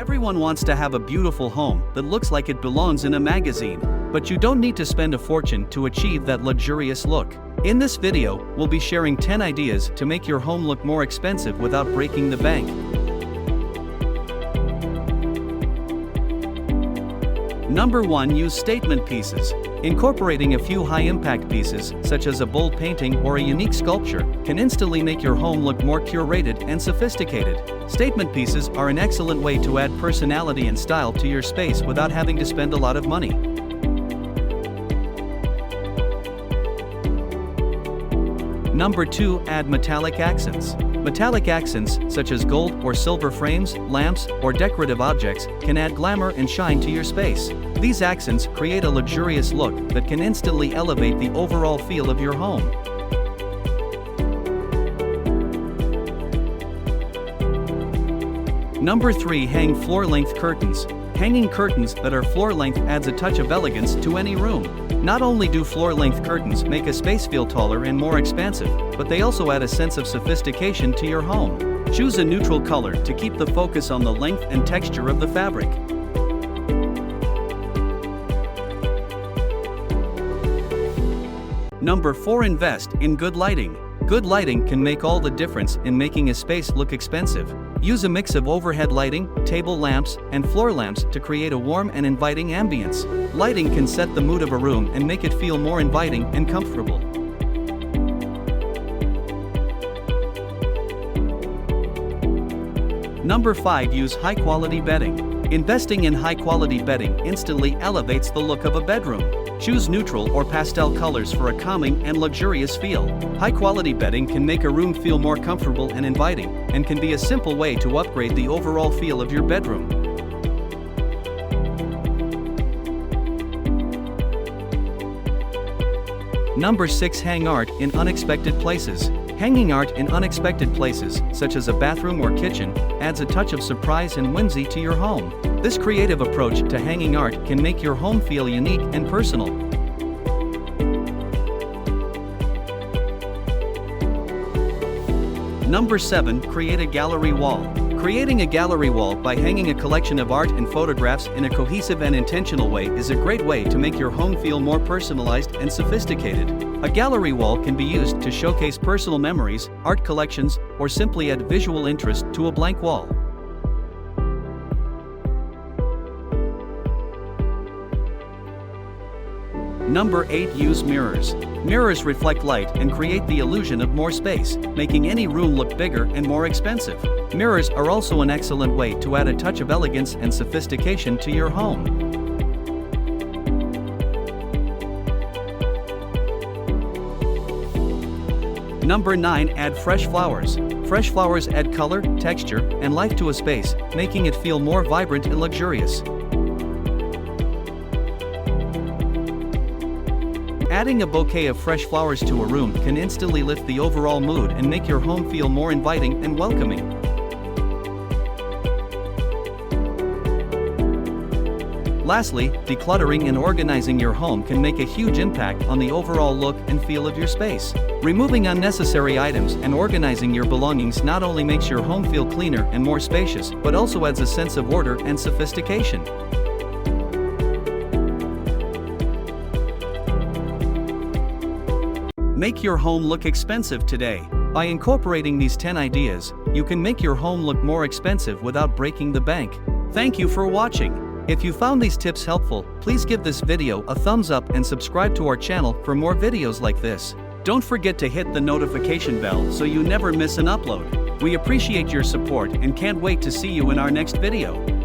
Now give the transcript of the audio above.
Everyone wants to have a beautiful home that looks like it belongs in a magazine, but you don't need to spend a fortune to achieve that luxurious look. In this video, we'll be sharing 10 ideas to make your home look more expensive without breaking the bank. Number 1. Use statement pieces. Incorporating a few high-impact pieces, such as a bold painting or a unique sculpture, can instantly make your home look more curated and sophisticated. Statement pieces are an excellent way to add personality and style to your space without having to spend a lot of money. Number 2. Add metallic accents. Metallic accents, such as gold or silver frames, lamps, or decorative objects, can add glamour and shine to your space. These accents create a luxurious look that can instantly elevate the overall feel of your home. Number 3. Hang floor-length curtains. Hanging curtains that are floor-length adds a touch of elegance to any room. Not only do floor-length curtains make a space feel taller and more expansive, but they also add a sense of sophistication to your home. Choose a neutral color to keep the focus on the length and texture of the fabric. Number 4. Invest in good lighting. Good lighting can make all the difference in making a space look expensive. Use a mix of overhead lighting, table lamps, and floor lamps to create a warm and inviting ambience. Lighting can set the mood of a room and make it feel more inviting and comfortable. Number 5. Use high-quality bedding. Investing in high-quality bedding instantly elevates the look of a bedroom. Choose neutral or pastel colors for a calming and luxurious feel. High-quality bedding can make a room feel more comfortable and inviting, and can be a simple way to upgrade the overall feel of your bedroom. Number 6. Hang art in unexpected places. Hanging art in unexpected places, such as a bathroom or kitchen, adds a touch of surprise and whimsy to your home. This creative approach to hanging art can make your home feel unique and personal. Number 7. Create a gallery wall. Creating a gallery wall by hanging a collection of art and photographs in a cohesive and intentional way is a great way to make your home feel more personalized and sophisticated. A gallery wall can be used to showcase personal memories, art collections, or simply add visual interest to a blank wall. Number 8. Use mirrors. Mirrors reflect light and create the illusion of more space, making any room look bigger and more expensive. Mirrors are also an excellent way to add a touch of elegance and sophistication to your home. Number 9. Add fresh flowers. Fresh flowers add color, texture, and life to a space, making it feel more vibrant and luxurious. Adding a bouquet of fresh flowers to a room can instantly lift the overall mood and make your home feel more inviting and welcoming. Lastly, decluttering and organizing your home can make a huge impact on the overall look and feel of your space. Removing unnecessary items and organizing your belongings not only makes your home feel cleaner and more spacious, but also adds a sense of order and sophistication. Make your home look expensive today. By incorporating these 10 ideas, you can make your home look more expensive without breaking the bank. Thank you for watching. If you found these tips helpful, please give this video a thumbs up and subscribe to our channel for more videos like this. Don't forget to hit the notification bell so you never miss an upload. We appreciate your support and can't wait to see you in our next video.